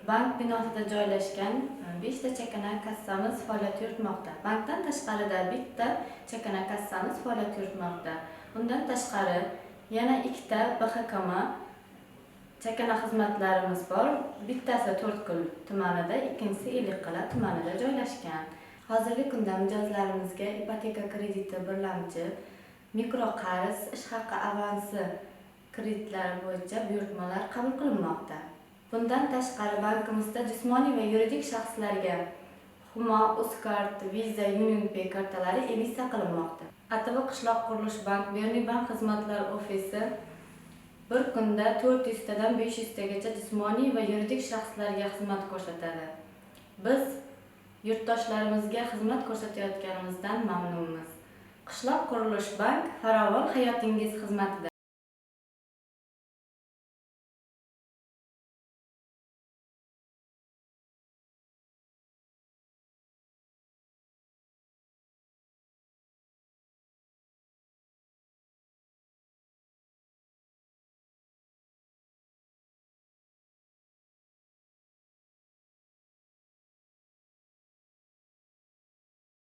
Bank binosida joylashgan 5 ta chakana kassamiz faoliyat yuritmoqda. Bankdan tashqarida bitta chakana kassamiz faoliyat yuritmoqda. Undan tashqari yana 2 ta BHKM chakana xizmatlarimiz bor. Bittasi To'rtko'l tumanida, ikkinchisi Ellikqal'a tumanida joylashgan. Hozirgi kunda mijozlarimizga ipoteka krediti, birlamchi, mikroqarz, ish haqi avansi kreditlari bo'yicha buyurtmalar qabul qilinmoqda. Bundan tashqari bankimizda jismoniy va yuridik shaxslarga Humo, Uzkard, Visa, UnionPay kartalari emissiya qilinmoqda. Ativi qishloq qurilish bank, Berniy bank xizmatlar ofisi bir kunda 400 tadan 500 tagacha jismoniy va yuridik shaxslarga xizmat ko'rsatadi. Biz yurtdoshlarimizga xizmat ko'rsatayotganimizdan mamnunmiz. Qishloq qurilish bank farovon hayotingiz xizmatida.